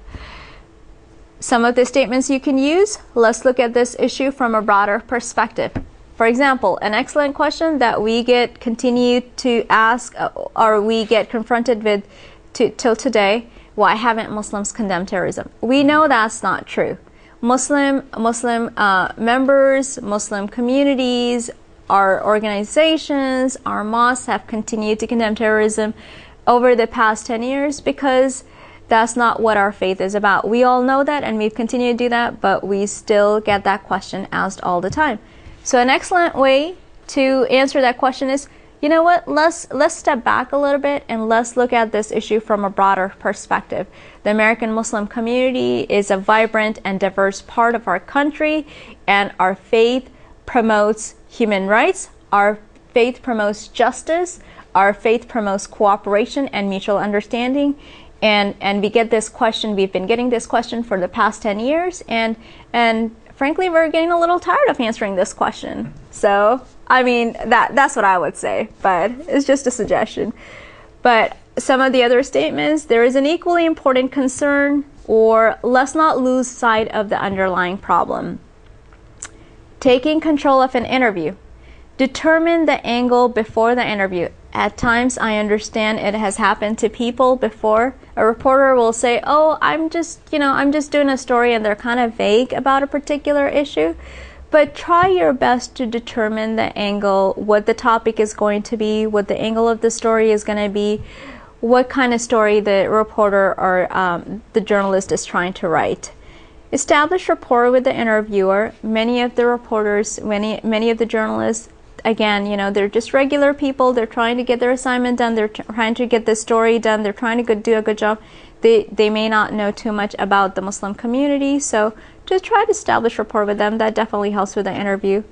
Some of the statements you can use: let's look at this issue from a broader perspective. For example, an excellent question that we continue to ask, or we get confronted with till today: why haven't Muslims condemned terrorism? We know that's not true. Muslim members, Muslim communities, our organizations, our mosques have continued to condemn terrorism over the past 10 years because that's not what our faith is about. We all know that, and we've continued to do that, but we still get that question asked all the time. So an excellent way to answer that question is, you know what, let's step back a little bit and let's look at this issue from a broader perspective. The American Muslim community is a vibrant and diverse part of our country, and our faith promotes human rights, our faith promotes justice, our faith promotes cooperation and mutual understanding. And we get this question, we've been getting this question for the past 10 years, and frankly, we're getting a little tired of answering this question. So, I mean, that's what I would say, but it's just a suggestion. But some of the other statements: there is an equally important concern, or let's not lose sight of the underlying problem. Taking control of an interview. Determine the angle before the interview. At times, I understand it has happened to people before. A reporter will say, oh, I'm just doing a story, and they're kind of vague about a particular issue. But try your best to determine the angle, what the topic is going to be, what the angle of the story is going to be, what kind of story the reporter or the journalist is trying to write. Establish rapport with the interviewer. Many of the reporters, many of the journalists, again, they're just regular people. They're trying to get their assignment done. They're trying to get the story done. They're trying to do a good job. They may not know too much about the Muslim community, so just try to establish rapport with them. That definitely helps with the interview.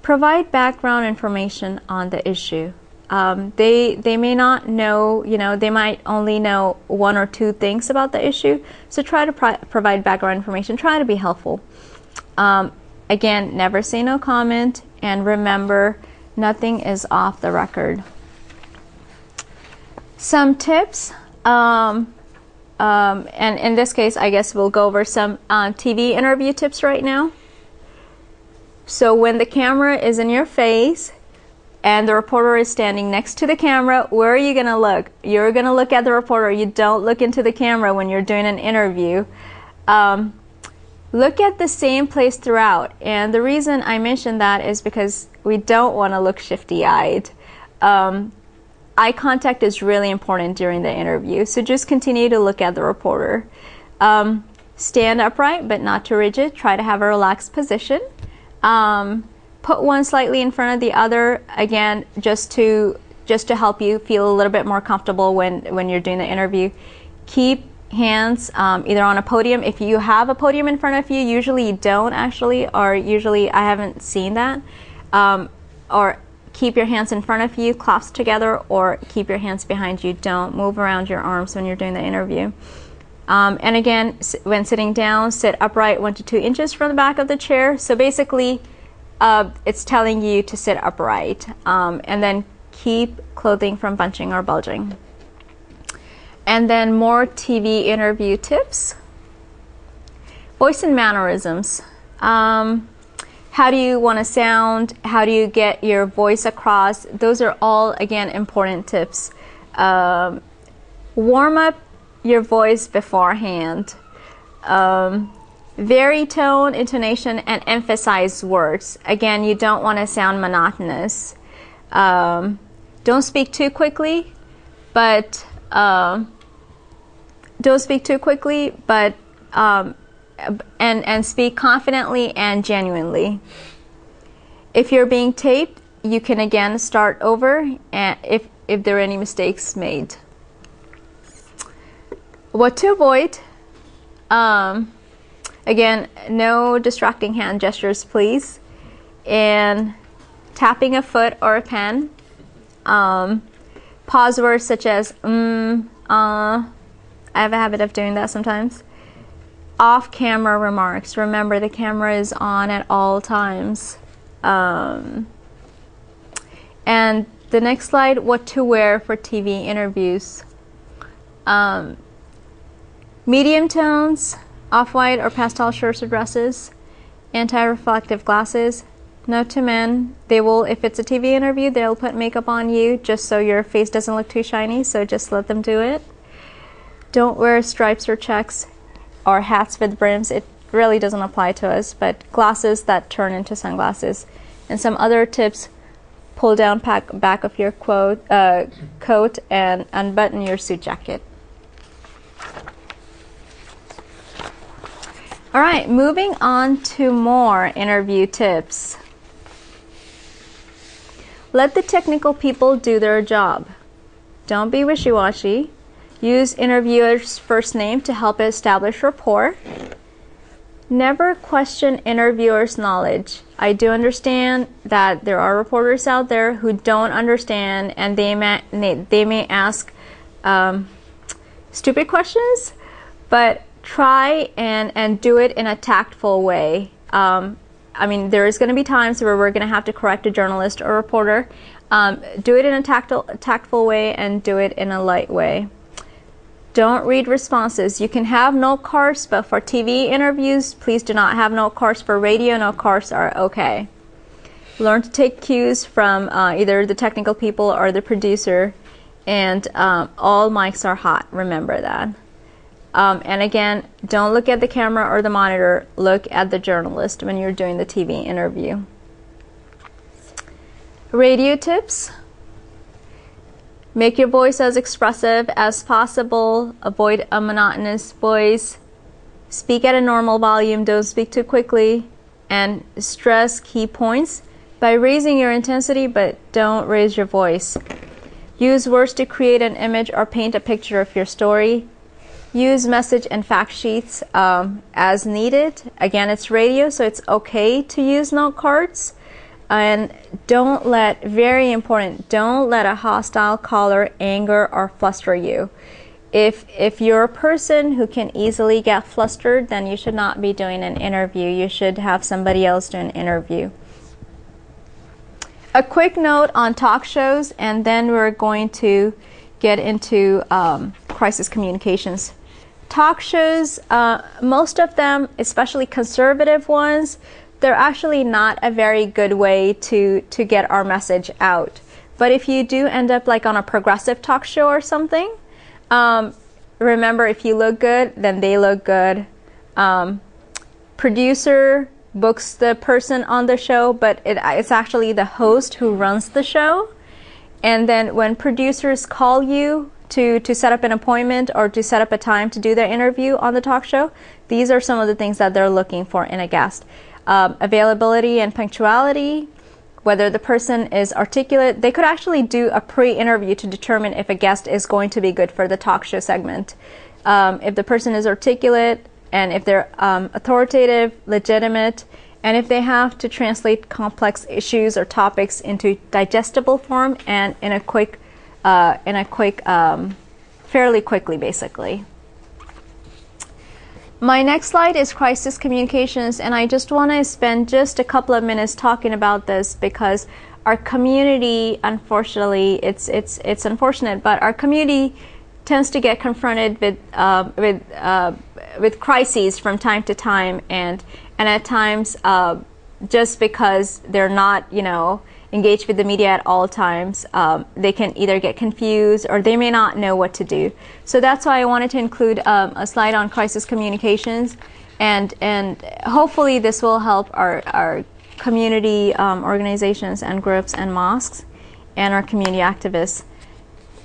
Provide background information on the issue. They may not know, they might only know one or two things about the issue, so try to provide background information. Try to be helpful. Again, never say no comment, and remember, nothing is off the record. Some tips, and in this case, I guess we'll go over some TV interview tips right now. So when the camera is in your face and the reporter is standing next to the camera, where are you going to look? You're going to look at the reporter. You don't look into the camera when you're doing an interview. Look at the same place throughout. And the reason I mention that is because we don't want to look shifty-eyed. Eye contact is really important during the interview, so just continue to look at the reporter. Stand upright, but not too rigid. Try to have a relaxed position. Put one slightly in front of the other, again, just to help you feel a little bit more comfortable when you're doing the interview. Keep hands either on a podium. If you have a podium in front of you, usually you don't actually, or usually I haven't seen that. Or keep your hands in front of you, clasped together, or keep your hands behind you. Don't move around your arms when you're doing the interview. And again, when sitting down, sit upright 1 to 2 inches from the back of the chair. So basically, it's telling you to sit upright. And then keep clothing from bunching or bulging. And then more TV interview tips. Voice and mannerisms. How do you want to sound? How do you get your voice across? Those are all, again, important tips. Warm up your voice beforehand. Vary tone, intonation, and emphasize words. Again, you don't want to sound monotonous. Don't speak too quickly, but and speak confidently and genuinely. If you're being taped, you can again start over and if there are any mistakes made. What to avoid? Again, no distracting hand gestures, please. And tapping a foot or a pen. Pause words such as I have a habit of doing that sometimes. Off-camera remarks. Remember, the camera is on at all times. And the next slide, what to wear for TV interviews. Medium tones, off-white or pastel shirts or dresses. Anti-reflective glasses. Note to men, they will, if it's a TV interview, they'll put makeup on you just so your face doesn't look too shiny, so just let them do it. Don't wear stripes or checks or hats with brims. It really doesn't apply to us, but glasses that turn into sunglasses. And some other tips, pull down back of your coat and unbutton your suit jacket. All right, moving on to more interview tips. Let the technical people do their job. Don't be wishy-washy. Use interviewer's first name to help establish rapport. Never question interviewer's knowledge. I do understand that there are reporters out there who don't understand and they may ask stupid questions, but try and do it in a tactful way. I mean, there is going to be times where we're going to have to correct a journalist or reporter. Do it in a tactful way and do it in a light way. Don't read responses. You can have note cards, but for TV interviews, please do not have note cards. For radio, note cards are okay. Learn to take cues from either the technical people or the producer, and all mics are hot. Remember that. And again, don't look at the camera or the monitor. Look at the journalist when you're doing the TV interview. Radio tips. Make your voice as expressive as possible. Avoid a monotonous voice. Speak at a normal volume. Don't speak too quickly. And stress key points by raising your intensity, but don't raise your voice. Use words to create an image or paint a picture of your story. Use message and fact sheets as needed. Again, it's radio, so it's okay to use note cards. And don't let, very important, don't let a hostile caller anger or fluster you. If you're a person who can easily get flustered, then you should not be doing an interview. You should have somebody else do an interview. A quick note on talk shows, and then we're going to get into crisis communications. Talk shows, most of them, especially conservative ones, they're actually not a very good way to get our message out. But if you do end up like on a progressive talk show or something, remember, if you look good, then they look good. Producer books the person on the show, but it's actually the host who runs the show. And then when producers call you to set up an appointment or to set up a time to do their interview on the talk show, these are some of the things that they're looking for in a guest. availability and punctuality, whether the person is articulate. They could actually do a pre-interview to determine if a guest is going to be good for the talk show segment. If the person is articulate, and if they're authoritative, legitimate, and if they have to translate complex issues or topics into digestible form and in a quick, fairly quickly, basically. My next slide is crisis communications, and I just want to spend just a couple of minutes talking about this because our community, unfortunately, it's unfortunate, but our community tends to get confronted with crises from time to time, and at times just because they're not, engaged with the media at all times, they can either get confused or they may not know what to do. So that's why I wanted to include a slide on crisis communications, and hopefully this will help our community organizations and groups and mosques and our community activists.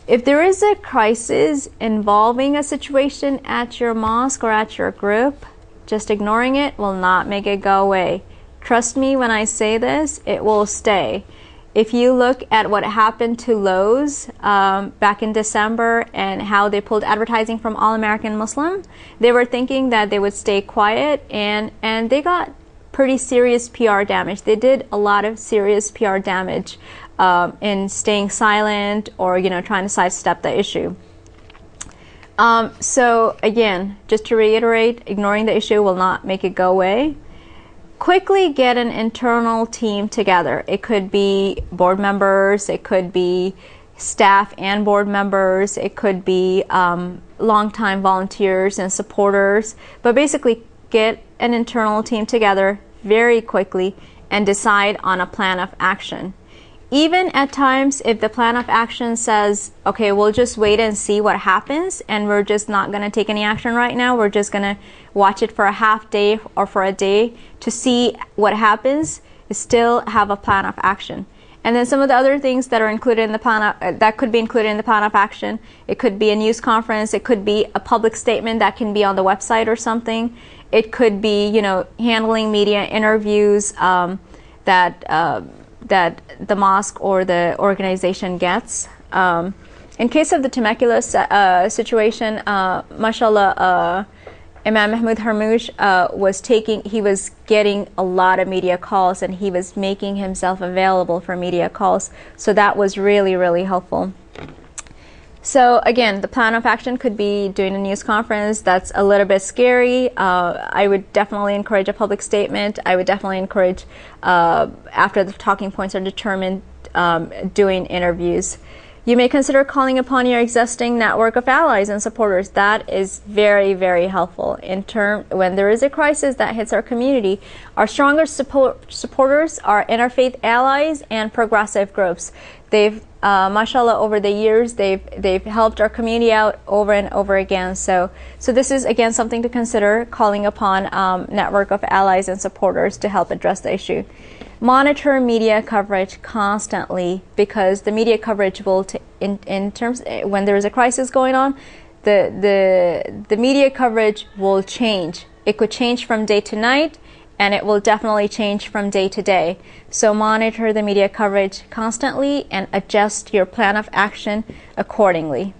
If there is a crisis involving a situation at your mosque or at your group, just ignoring it will not make it go away. Trust me when I say this, it will stay. If you look at what happened to Lowe's back in December and how they pulled advertising from All American Muslim, they were thinking that they would stay quiet, and they got pretty serious PR damage. They did a lot of serious PR damage in staying silent or trying to sidestep the issue. So again, just to reiterate, ignoring the issue will not make it go away. Quickly get an internal team together. It could be board members, it could be staff and board members, it could be longtime volunteers and supporters, but basically get an internal team together very quickly and decide on a plan of action. Even at times, if the plan of action says, okay, we'll just wait and see what happens, and we're just not going to take any action right now, we're just going to watch it for a half day or for a day to see what happens, still have a plan of action. And then some of the other things that are included in the plan of, that could be included in the plan of action, it could be a news conference, it could be a public statement that can be on the website or something, it could be, handling media interviews that the mosque or the organization gets. In case of the Temecula situation, mashallah, Imam Mahmoud Harmoush he was getting a lot of media calls, and he was making himself available for media calls. So that was really, really helpful. So again, the plan of action could be doing a news conference. That's a little bit scary. I would definitely encourage a public statement. I would definitely encourage, after the talking points are determined, doing interviews. You may consider calling upon your existing network of allies and supporters. That is very, very helpful. When there is a crisis that hits our community, our strongest supporters are interfaith allies and progressive groups. They've mashallah, over the years, they've helped our community out over and over again. So this is again something to consider, calling upon network of allies and supporters to help address the issue. Monitor media coverage constantly, because the media coverage will, in terms when there is a crisis going on, the media coverage will change. It could change from day to night, and it will definitely change from day to day. So monitor the media coverage constantly and adjust your plan of action accordingly.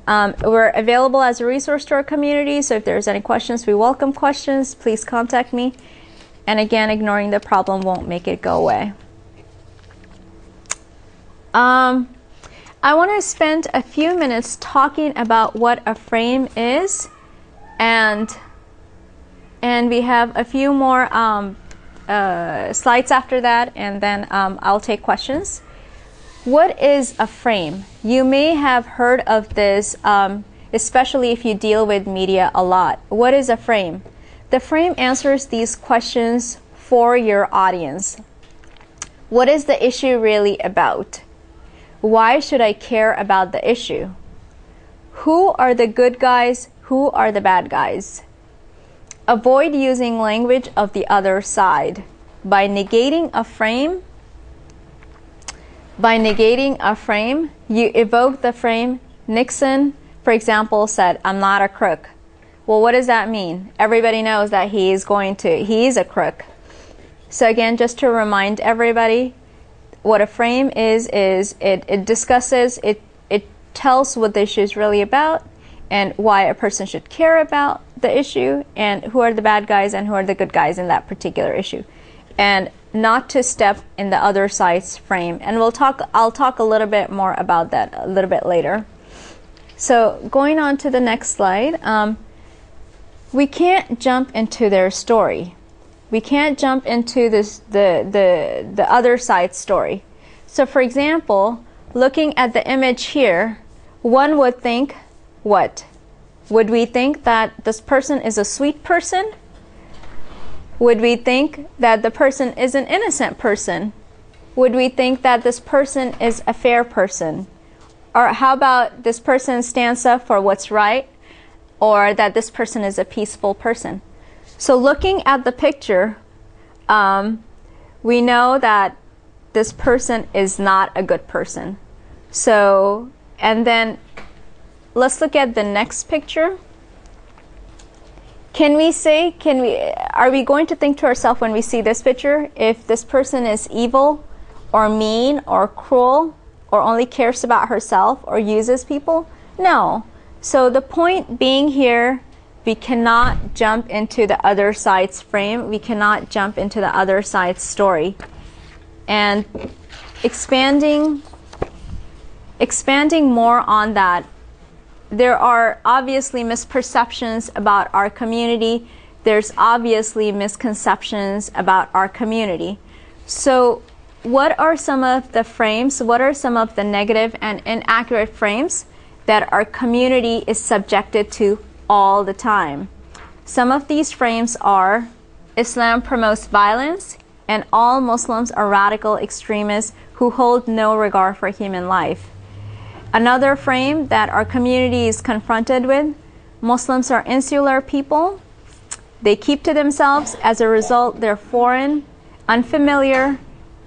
We're available as a resource to our community, so if there's any questions, we welcome questions. Please contact me. And again, ignoring the problem won't make it go away. I want to spend a few minutes talking about what a frame is, and we have a few more slides after that, and then I'll take questions. What is a frame? You may have heard of this, especially if you deal with media a lot. What is a frame? The frame answers these questions for your audience. What is the issue really about? Why should I care about the issue? Who are the good guys? Who are the bad guys? Avoid using language of the other side. By negating a frame, you evoke the frame. Nixon, for example, said, "I'm not a crook." Well, what does that mean? Everybody knows that he is a crook. So again, just to remind everybody, what a frame is it discusses, it tells what the issue is really about and why a person should care about the issue and who are the bad guys and who are the good guys in that particular issue, and not to step in the other side's frame. And I'll talk a little bit more about that a little bit later. So going on to the next slide, we can't jump into their story. We can't jump into the other side's story. So for example, looking at the image here, one would think, what? Would we think that this person is a sweet person? Would we think that the person is an innocent person? Would we think that this person is a fair person? Or how about this person stands up for what's right? Or that this person is a peaceful person? So looking at the picture, we know that this person is not a good person. So, and then let's look at the next picture. Are we going to think to ourselves when we see this picture, if this person is evil or mean or cruel or only cares about herself or uses people? No. So the point being here, we cannot jump into the other side's frame. We cannot jump into the other side's story. And expanding more on that, there are obviously misperceptions about our community. There's obviously misconceptions about our community. So what are some of the frames? What are some of the negative and inaccurate frames that our community is subjected to all the time? Some of these frames are: Islam promotes violence, and all Muslims are radical extremists who hold no regard for human life. Another frame that our community is confronted with: Muslims are insular people. They keep to themselves. As a result, they're foreign, unfamiliar,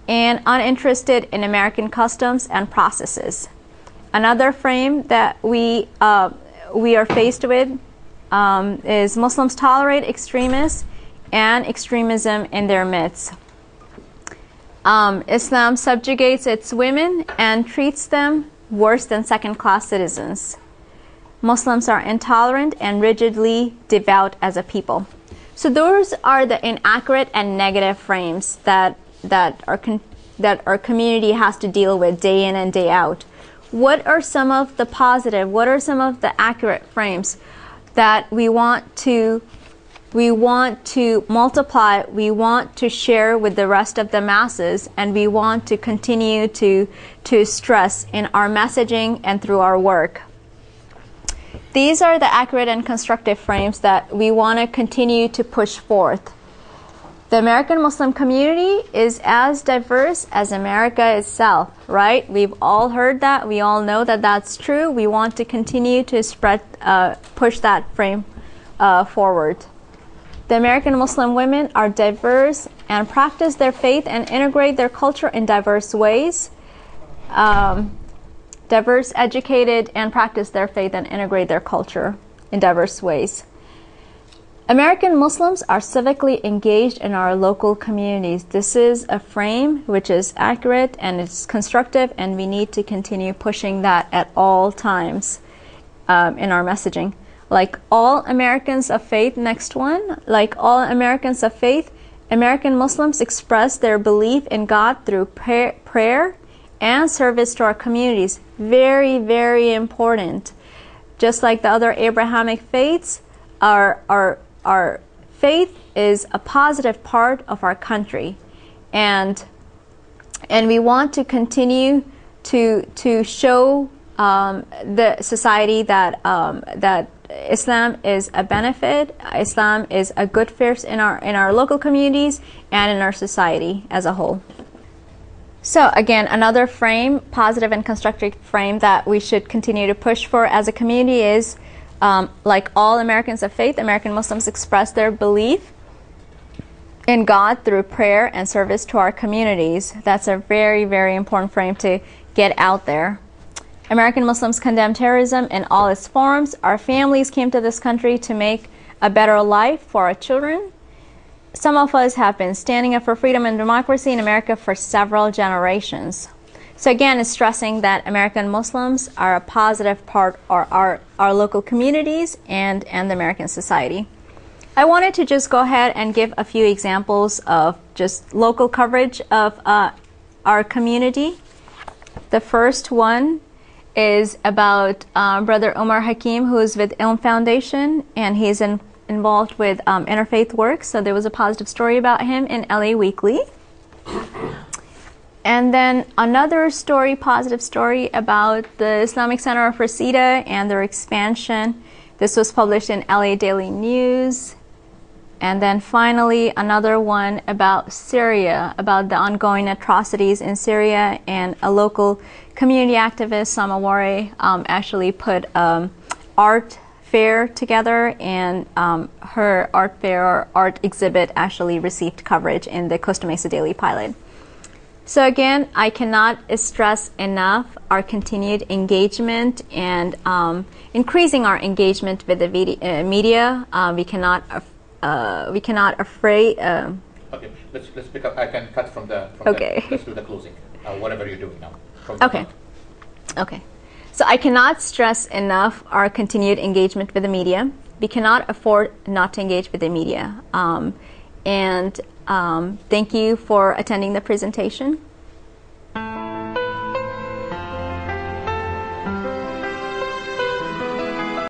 and uninterested in American customs and processes. Another frame that we are faced with is Muslims tolerate extremists and extremism in their midst. Islam subjugates its women and treats them worse than second-class citizens. Muslims are intolerant and rigidly devout as a people. So those are the inaccurate and negative frames that our community has to deal with day in and day out. What are some of the positive? What are some of the accurate frames that we want to multiply, we want to share with the rest of the masses, and we want to continue to stress in our messaging and through our work? These are the accurate and constructive frames that we want to continue to push forth. The American Muslim community is as diverse as America itself, right? We've all heard that. We all know that that's true. We want to continue to push that frame forward. The American Muslim women are diverse and practice their faith and integrate their culture in diverse ways. Diverse, educated, and practice their faith and integrate their culture in diverse ways. American Muslims are civically engaged in our local communities. This is a frame which is accurate and it's constructive, and we need to continue pushing that at all times in our messaging. Like all Americans of faith, next one, like all Americans of faith, American Muslims express their belief in God through prayer and service to our communities. Very, very important. Just like the other Abrahamic faiths, our faith is a positive part of our country, and we want to continue to show the society that Islam is a benefit. Islam is a good force in our local communities and in our society as a whole. So again, another frame, positive and constructive frame, that we should continue to push for as a community is, like all Americans of faith, American Muslims express their belief in God through prayer and service to our communities. That's a very, very important frame to get out there. American Muslims condemn terrorism in all its forms. Our families came to this country to make a better life for our children. some of us have been standing up for freedom and democracy in America for several generations. So again, it's stressing that American Muslims are a positive part of our local communities and the American society. I wanted to just go ahead and give a few examples of just local coverage of our community. The first one is about Brother Omar Hakim, who is with Ilm Foundation, and he's involved with interfaith work. So there was a positive story about him in LA Weekly. And then another story, positive story, about the Islamic Center of Reseda and their expansion. This was published in LA Daily News. And then finally, another one about Syria, about the ongoing atrocities in Syria, and a local community activist, Samawari, actually put art fair together, and her art fair or art exhibit actually received coverage in the Costa Mesa Daily Pilot. So again, I cannot stress enough our continued engagement and increasing our engagement with the media. We cannot afraid. Okay, let's pick up. I can cut from the. Okay. Let's do the closing. Whatever you're doing now. Okay. Okay. So I cannot stress enough our continued engagement with the media. We cannot afford not to engage with the media. Thank you for attending the presentation.